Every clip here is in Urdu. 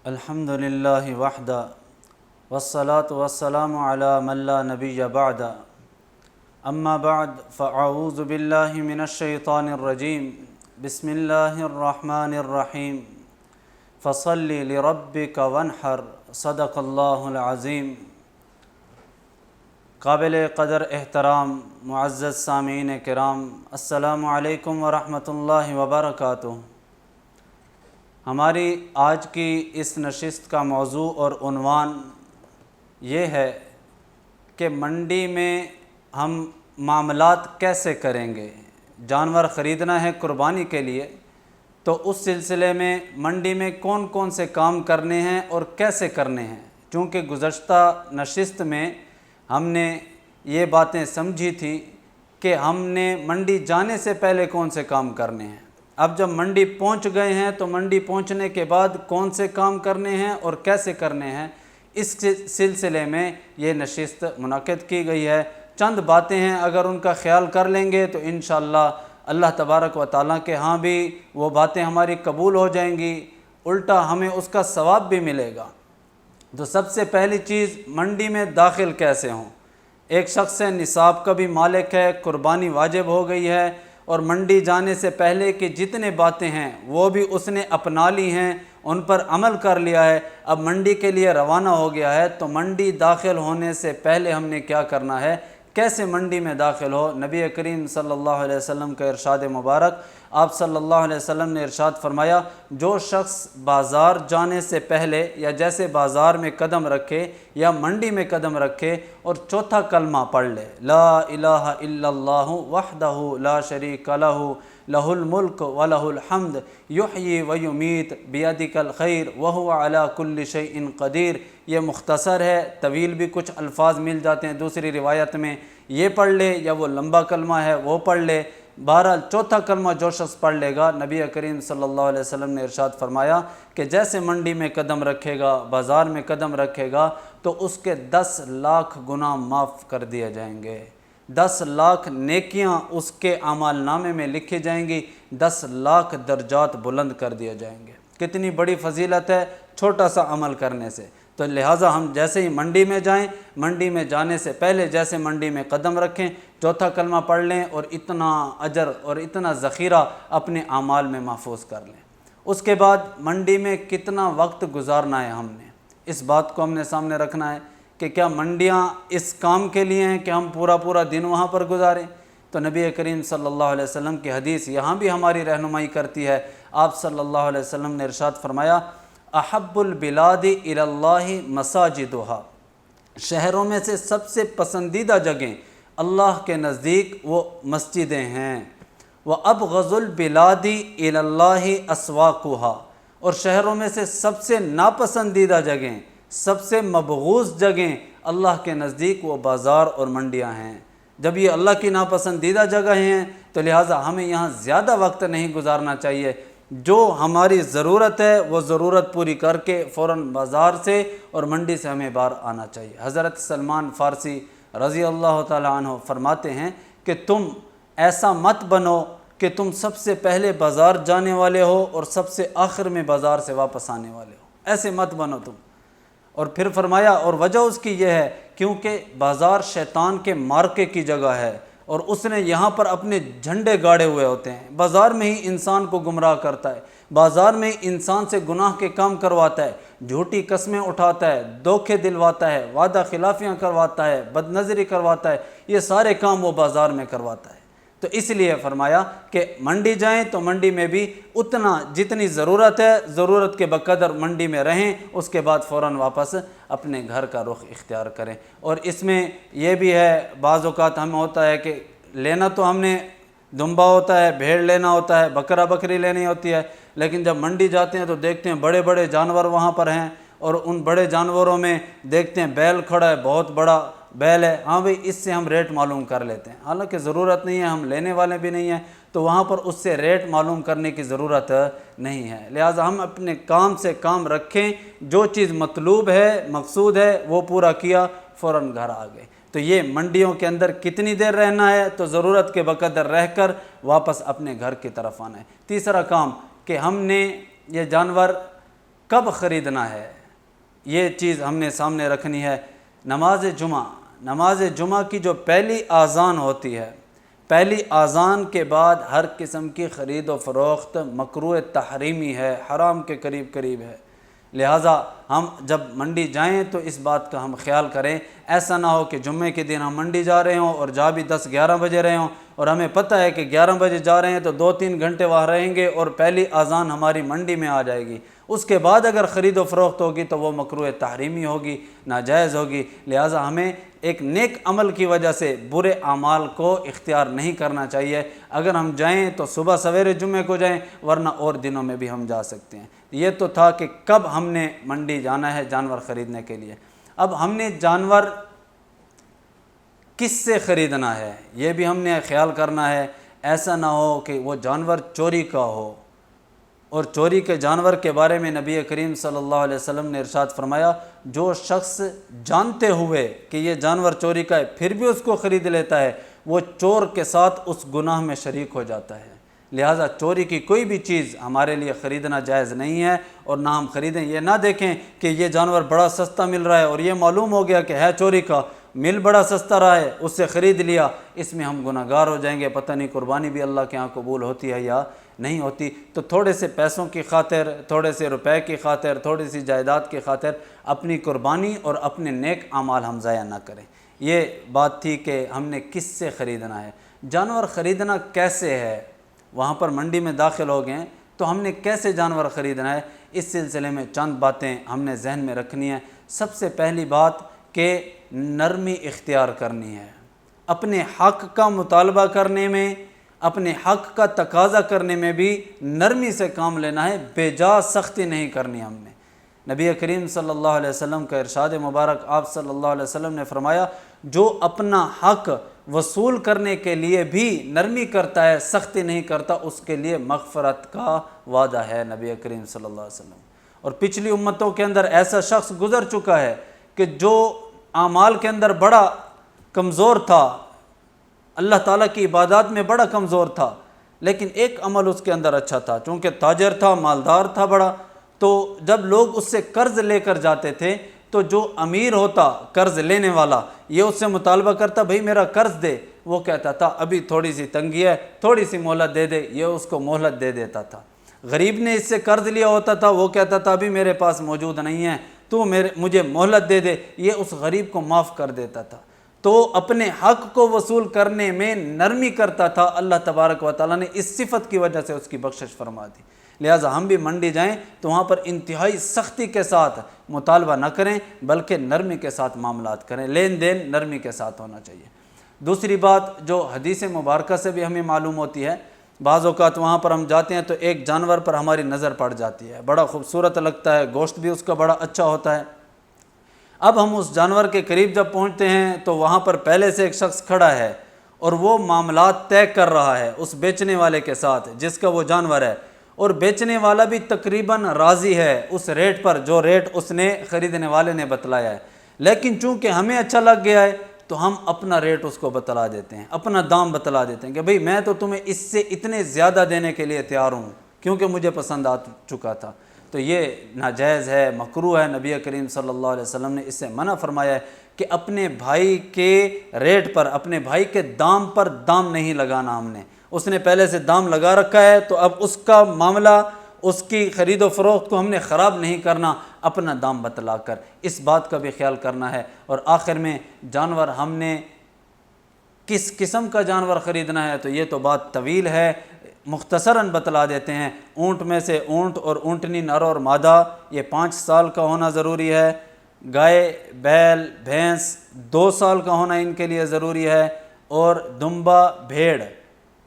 الحمدللہ وحدہ والصلاة والسلام علی من لا نبی بعد اما بعد فاعوذ باللہ من الشیطان الرجیم بسم اللہ الرحمن الرحیم فصل لربک وانحر صدق اللہ العظیم۔ قابل قدر احترام معزز سامعین کرام، السلام علیکم ورحمۃ اللہ وبرکاتہ۔ ہماری آج کی اس نشست کا موضوع اور عنوان یہ ہے کہ منڈی میں ہم معاملات کیسے کریں گے۔ جانور خریدنا ہے قربانی کے لیے، تو اس سلسلے میں منڈی میں کون کون سے کام کرنے ہیں اور کیسے کرنے ہیں۔ چونکہ گزشتہ نشست میں ہم نے یہ باتیں سمجھی تھی کہ ہم نے منڈی جانے سے پہلے کون سے کام کرنے ہیں۔ اب جب منڈی پہنچ گئے ہیں تو منڈی پہنچنے کے بعد کون سے کام کرنے ہیں اور کیسے کرنے ہیں، اس سلسلے میں یہ نشست منعقد کی گئی ہے۔ چند باتیں ہیں، اگر ان کا خیال کر لیں گے تو انشاءاللہ اللہ تبارک و تعالیٰ کے ہاں بھی وہ باتیں ہماری قبول ہو جائیں گی، الٹا ہمیں اس کا ثواب بھی ملے گا۔ تو سب سے پہلی چیز، منڈی میں داخل کیسے ہوں۔ ایک شخص نصاب کا بھی مالک ہے، قربانی واجب ہو گئی ہے، اور منڈی جانے سے پہلے کی جتنے باتیں ہیں وہ بھی اس نے اپنا لی ہیں، ان پر عمل کر لیا ہے، اب منڈی کے لیے روانہ ہو گیا ہے۔ تو منڈی داخل ہونے سے پہلے ہم نے کیا کرنا ہے، کیسے منڈی میں داخل ہو۔ نبی کریم صلی اللہ علیہ وسلم کا ارشاد مبارک، آپ صلی اللہ علیہ وسلم نے ارشاد فرمایا، جو شخص بازار جانے سے پہلے یا جیسے بازار میں قدم رکھے یا منڈی میں قدم رکھے اور چوتھا کلمہ پڑھ لے، لا الہ الا اللہ وحدہ لا شریک لہ لہ الملک ولہ الحمد یحیی ویمیت بیدک الخیر وہو علی کل شیء قدیر۔ یہ مختصر ہے، طویل بھی کچھ الفاظ مل جاتے ہیں دوسری روایت میں، یہ پڑھ لے یا وہ لمبا کلمہ ہے وہ پڑھ لے۔ بہرحال چوتھا کلمہ جو شخص پڑھ لے گا، نبی کریم صلی اللہ علیہ وسلم نے ارشاد فرمایا کہ جیسے منڈی میں قدم رکھے گا، بازار میں قدم رکھے گا، تو اس کے 10 لاکھ گناہ معاف کر دیے جائیں گے، 10 لاکھ نیکیاں اس کے اعمال نامے میں لکھی جائیں گی، 10 لاکھ درجات بلند کر دیے جائیں گے۔ کتنی بڑی فضیلت ہے چھوٹا سا عمل کرنے سے۔ تو لہٰذا ہم جیسے ہی منڈی میں جائیں، منڈی میں جانے سے پہلے جیسے منڈی میں قدم رکھیں، چوتھا کلمہ پڑھ لیں اور اتنا اجر اور اتنا ذخیرہ اپنے اعمال میں محفوظ کر لیں۔ اس کے بعد منڈی میں کتنا وقت گزارنا ہے، ہم نے اس بات کو ہم نے سامنے رکھنا ہے کہ کیا منڈیاں اس کام کے لیے ہیں کہ ہم پورا دن وہاں پر گزاریں۔ تو نبی کریم صلی اللہ علیہ وسلم کی حدیث یہاں بھی ہماری رہنمائی کرتی ہے۔ آپ صلی اللہ علیہ وسلم نے ارشاد فرمایا، احب البلاد الی اللہ مساجدہا، شہروں میں سے سب سے پسندیدہ جگہیں اللہ کے نزدیک وہ مسجدیں ہیں۔ وابغض البلاد الی اللہ اسواقہا، اور شہروں میں سے سب سے ناپسندیدہ جگہیں، سب سے مبغوض جگہیں اللہ کے نزدیک وہ بازار اور منڈیاں ہیں۔ جب یہ اللہ کی ناپسندیدہ جگہیں ہیں تو لہٰذا ہمیں یہاں زیادہ وقت نہیں گزارنا چاہیے۔ جو ہماری ضرورت ہے وہ ضرورت پوری کر کے فوراً بازار سے اور منڈی سے ہمیں باہر آنا چاہیے۔ حضرت سلمان فارسی رضی اللہ تعالیٰ عنہ فرماتے ہیں کہ تم ایسا مت بنو کہ تم سب سے پہلے بازار جانے والے ہو اور سب سے آخر میں بازار سے واپس آنے والے ہو، ایسے مت بنو تم۔ اور پھر فرمایا، اور وجہ اس کی یہ ہے کیونکہ بازار شیطان کے مارکے کی جگہ ہے اور اس نے یہاں پر اپنے جھنڈے گاڑے ہوئے ہوتے ہیں۔ بازار میں ہی انسان کو گمراہ کرتا ہے، بازار میں ہی انسان سے گناہ کے کام کرواتا ہے، جھوٹی قسمیں اٹھاتا ہے، دھوکے دلواتا ہے، وعدہ خلافیاں کرواتا ہے، بد نظری کرواتا ہے، یہ سارے کام وہ بازار میں کرواتا ہے۔ تو اس لیے فرمایا کہ منڈی جائیں تو منڈی میں بھی اتنا جتنی ضرورت ہے، ضرورت کے بقدر منڈی میں رہیں، اس کے بعد فوراً واپس اپنے گھر کا رخ اختیار کریں۔ اور اس میں یہ بھی ہے، بعض اوقات ہمیں ہوتا ہے کہ لینا تو ہم نے دمبا ہوتا ہے، بھیڑ لینا ہوتا ہے، بکرا بکری لینی ہوتی ہے، لیکن جب منڈی جاتے ہیں تو دیکھتے ہیں بڑے بڑے جانور وہاں پر ہیں، اور ان بڑے جانوروں میں دیکھتے ہیں بیل کھڑا ہے، بہت بڑا بیل ہے، ہاں بھئی اس سے ہم ریٹ معلوم کر لیتے ہیں، حالانکہ ضرورت نہیں ہے، ہم لینے والے بھی نہیں ہیں، تو وہاں پر اس سے ریٹ معلوم کرنے کی ضرورت نہیں ہے۔ لہٰذا ہم اپنے کام سے کام رکھیں، جو چیز مطلوب ہے، مقصود ہے، وہ پورا کیا، فوراً گھر آ گئے۔ تو یہ منڈیوں کے اندر کتنی دیر رہنا ہے، تو ضرورت کے بقدر رہ کر واپس اپنے گھر کی طرف آنا ہے۔ تیسرا کام کہ ہم نے یہ جانور کب خریدنا ہے، یہ چیز ہم نے سامنے رکھنی ہے۔ نماز جمعہ کی جو پہلی اذان ہوتی ہے، پہلی اذان کے بعد ہر قسم کی خرید و فروخت مکروہ تحریمی ہے، حرام کے قریب قریب ہے۔ لہٰذا ہم جب منڈی جائیں تو اس بات کا ہم خیال کریں، ایسا نہ ہو کہ جمعے کے دن ہم منڈی جا رہے ہوں اور جا بھی 10-11 بجے رہے ہوں، اور ہمیں پتہ ہے کہ 11 بجے جا رہے ہیں تو 2-3 گھنٹے وہاں رہیں گے اور پہلی اذان ہماری منڈی میں آ جائے گی، اس کے بعد اگر خرید و فروخت ہوگی تو وہ مکروہ تحریمی ہوگی، ناجائز ہوگی۔ لہٰذا ہمیں ایک نیک عمل کی وجہ سے برے اعمال کو اختیار نہیں کرنا چاہیے۔ اگر ہم جائیں تو صبح سویرے جمعے کو جائیں، ورنہ اور دنوں میں بھی ہم جا سکتے ہیں۔ یہ تو تھا کہ کب ہم نے منڈی جانا ہے جانور خریدنے کے لیے۔ اب ہم نے جانور کس سے خریدنا ہے یہ بھی ہم نے خیال کرنا ہے۔ ایسا نہ ہو کہ وہ جانور چوری کا ہو، اور چوری کے جانور کے بارے میں نبی کریم صلی اللہ علیہ وسلم نے ارشاد فرمایا، جو شخص جانتے ہوئے کہ یہ جانور چوری کا ہے پھر بھی اس کو خرید لیتا ہے، وہ چور کے ساتھ اس گناہ میں شریک ہو جاتا ہے۔ لہٰذا چوری کی کوئی بھی چیز ہمارے لیے خریدنا جائز نہیں ہے، اور نہ ہم خریدیں۔ یہ نہ دیکھیں کہ یہ جانور بڑا سستا مل رہا ہے اور یہ معلوم ہو گیا کہ ہے چوری کا، مل بڑا سستا رہا ہے، اس سے خرید لیا، اس میں ہم گناہ گار ہو جائیں گے، پتہ نہیں قربانی بھی اللہ کے ہاں قبول ہوتی ہے یا نہیں ہوتی۔ تو تھوڑے سے پیسوں کی خاطر، تھوڑے سے روپے کی خاطر، تھوڑی سی جائیداد کی خاطر اپنی قربانی اور اپنے نیک اعمال ہم ضائع نہ کریں۔ یہ بات تھی کہ ہم نے کس سے خریدنا ہے، جانور خریدنا کیسے ہے۔ وہاں پر منڈی میں داخل ہو گئے تو ہم نے کیسے جانور خریدنا ہے، اس سلسلے میں چند باتیں ہم نے ذہن میں رکھنی ہیں۔ سب سے پہلی بات کہ نرمی اختیار کرنی ہے، اپنے حق کا مطالبہ کرنے میں، اپنے حق کا تقاضا کرنے میں بھی نرمی سے کام لینا ہے، بے جا سختی نہیں کرنی ہم نے۔ نبی کریم صلی اللہ علیہ وسلم کا ارشاد مبارک، آپ صلی اللہ علیہ وسلم نے فرمایا، جو اپنا حق وصول کرنے کے لیے بھی نرمی کرتا ہے، سختی نہیں کرتا، اس کے لیے مغفرت کا وعدہ ہے نبی کریم صلی اللہ علیہ وسلم۔ اور پچھلی امتوں کے اندر ایسا شخص گزر چکا ہے کہ جو اعمال کے اندر بڑا کمزور تھا، اللہ تعالیٰ کی عبادات میں بڑا کمزور تھا، لیکن ایک عمل اس کے اندر اچھا تھا، چونکہ تاجر تھا، مالدار تھا بڑا، تو جب لوگ اس سے قرض لے کر جاتے تھے تو جو امیر ہوتا قرض لینے والا، یہ اس سے مطالبہ کرتا، بھئی میرا قرض دے، وہ کہتا تھا ابھی تھوڑی سی تنگی ہے، تھوڑی سی مہلت دے دے، یہ اس کو مہلت دے دیتا تھا۔ غریب نے اس سے قرض لیا ہوتا تھا، وہ کہتا تھا ابھی میرے پاس موجود نہیں ہے، تو مجھے مہلت دے دے، یہ اس غریب کو معاف کر دیتا تھا۔ تو اپنے حق کو وصول کرنے میں نرمی کرتا تھا، اللہ تبارک و تعالیٰ نے اس صفت کی وجہ سے اس کی بخشش فرما دی۔ لہٰذا ہم بھی منڈی جائیں تو وہاں پر انتہائی سختی کے ساتھ مطالبہ نہ کریں، بلکہ نرمی کے ساتھ معاملات کریں، لین دین نرمی کے ساتھ ہونا چاہیے۔ دوسری بات جو حدیث مبارکہ سے بھی ہمیں معلوم ہوتی ہے، بعض اوقات وہاں پر ہم جاتے ہیں تو ایک جانور پر ہماری نظر پڑ جاتی ہے، بڑا خوبصورت لگتا ہے، گوشت بھی اس کا بڑا اچھا ہوتا ہے۔ اب ہم اس جانور کے قریب جب پہنچتے ہیں تو وہاں پر پہلے سے ایک شخص کھڑا ہے اور وہ معاملات طے کر رہا ہے اس بیچنے والے کے ساتھ جس کا وہ جانور ہے، اور بیچنے والا بھی تقریباً راضی ہے اس ریٹ پر جو ریٹ اس نے خریدنے والے نے بتلایا ہے، لیکن چونکہ ہمیں اچھا لگ گیا ہے تو ہم اپنا ریٹ اس کو بتلا دیتے ہیں، اپنا دام بتلا دیتے ہیں کہ بھئی میں تو تمہیں اس سے اتنے زیادہ دینے کے لیے تیار ہوں کیونکہ مجھے پسند آ چکا تھا۔ تو یہ ناجائز ہے، مکروہ ہے۔ نبی کریم صلی اللہ علیہ وسلم نے اس سے منع فرمایا ہے کہ اپنے بھائی کے ریٹ پر، اپنے بھائی کے دام پر دام نہیں لگانا ہم نے۔ اس نے پہلے سے دام لگا رکھا ہے تو اب اس کا معاملہ، اس کی خرید و فروخت کو ہم نے خراب نہیں کرنا، اپنا دام بتلا کر، اس بات کا بھی خیال کرنا ہے۔ اور آخر میں جانور ہم نے کس قسم کا جانور خریدنا ہے تو یہ تو بات طویل ہے، مختصراً بتلا دیتے ہیں۔ اونٹ میں سے اونٹ اور اونٹنی نر اور مادہ یہ 5 سال کا ہونا ضروری ہے، گائے بیل بھینس 2 سال کا ہونا ان کے لیے ضروری ہے، اور دمبا بھیڑ،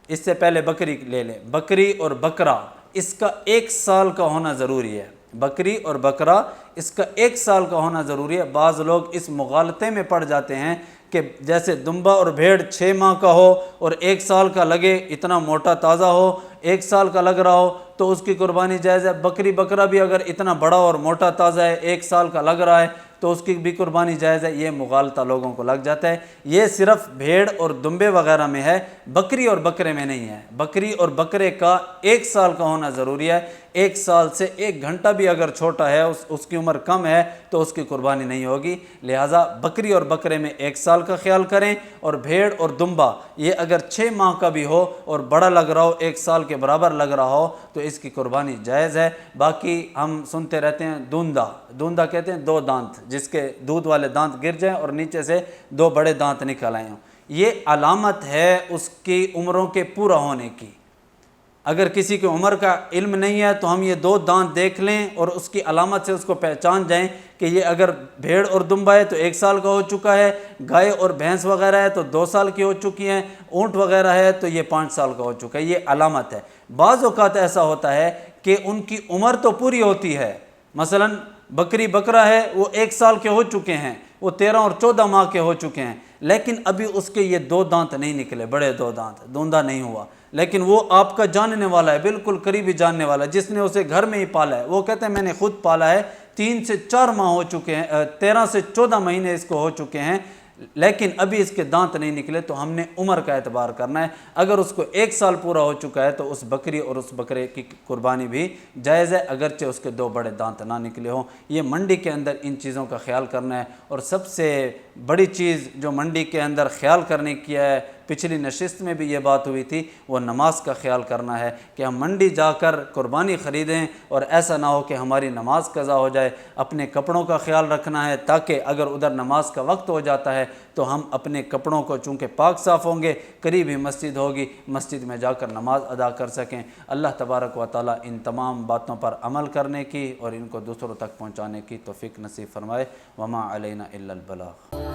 اس سے پہلے بکری لے لیں، بکری اور بکرا اس کا 1 سال کا ہونا ضروری ہے، بکری اور بکرا اس کا 1 سال کا ہونا ضروری ہے۔ بعض لوگ اس مغالطے میں پڑ جاتے ہیں کہ جیسے دمبا اور بھیڑ 6 ماہ کا ہو اور 1 سال کا لگے، اتنا موٹا تازہ ہو، 1 سال کا لگ رہا ہو تو اس کی قربانی جائز ہے۔ بکری بکرا بھی اگر اتنا بڑا اور موٹا تازہ ہے، 1 سال کا لگ رہا ہے تو اس کی بھی قربانی جائز ہے، یہ مغالطہ لوگوں کو لگ جاتا ہے۔ یہ صرف بھیڑ اور دمبے وغیرہ میں ہے، بکری اور بکرے میں نہیں ہے۔ بکری اور بکرے کا 1 سال کا ہونا ضروری ہے، 1 سال سے 1 گھنٹہ بھی اگر چھوٹا ہے، اس کی عمر کم ہے تو اس کی قربانی نہیں ہوگی۔ لہٰذا بکری اور بکرے میں 1 سال کا خیال کریں، اور بھیڑ اور دمبا یہ اگر 6 ماہ کا بھی ہو اور بڑا لگ رہا ہو، 1 سال کے برابر لگ رہا ہو، تو اس کی قربانی جائز ہے۔ باقی ہم سنتے رہتے ہیں دوندہ کہتے ہیں 2 دانت، جس کے دودھ والے دانت گر جائیں اور نیچے سے 2 بڑے دانت نکل آئے ہوں، یہ علامت ہے اس کی عمروں کے پورا ہونے کی۔ اگر کسی کی عمر کا علم نہیں ہے تو ہم یہ 2 دانت دیکھ لیں اور اس کی علامت سے اس کو پہچان جائیں کہ یہ اگر بھیڑ اور دمبا ہے تو 1 سال کا ہو چکا ہے، گائے اور بھینس وغیرہ ہے تو 2 سال کی ہو چکی ہیں، اونٹ وغیرہ ہے تو یہ 5 سال کا ہو چکا ہے، یہ علامت ہے۔ بعض اوقات ایسا ہوتا ہے کہ ان کی عمر تو پوری ہوتی ہے، مثلا بکری بکرا ہے وہ 1 سال کے ہو چکے ہیں، وہ 13 اور 14 ماہ کے ہو چکے ہیں، لیکن ابھی اس کے یہ 2 دانت نہیں نکلے، بڑے 2 دانت، دوندا نہیں ہوا، لیکن وہ آپ کا جاننے والا ہے، بالکل قریبی جاننے والا ہے، جس نے اسے گھر میں ہی پالا ہے، وہ کہتے ہیں میں نے خود پالا ہے، 3 سے 4 ماہ ہو چکے ہیں، 13 سے 14 مہینے اس کو ہو چکے ہیں، لیکن ابھی اس کے دانت نہیں نکلے، تو ہم نے عمر کا اعتبار کرنا ہے۔ اگر اس کو 1 سال پورا ہو چکا ہے تو اس بکری اور اس بکرے کی قربانی بھی جائز ہے، اگرچہ اس کے 2 بڑے دانت نہ نکلے ہوں۔ یہ منڈی کے اندر ان چیزوں کا خیال کرنا ہے، اور سب سے بڑی چیز جو منڈی کے اندر خیال کرنے کی ہے، پچھلی نشست میں بھی یہ بات ہوئی تھی، وہ نماز کا خیال کرنا ہے کہ ہم منڈی جا کر قربانی خریدیں اور ایسا نہ ہو کہ ہماری نماز قضا ہو جائے۔ اپنے کپڑوں کا خیال رکھنا ہے تاکہ اگر ادھر نماز کا وقت ہو جاتا ہے تو ہم اپنے کپڑوں کو چونکہ پاک صاف ہوں گے، قریب ہی مسجد ہوگی، مسجد میں جا کر نماز ادا کر سکیں۔ اللہ تبارک و تعالیٰ ان تمام باتوں پر عمل کرنے کی اور ان کو دوسروں تک پہنچانے کی توفیق نصیب فرمائے۔ وما علینا الا البلاغ۔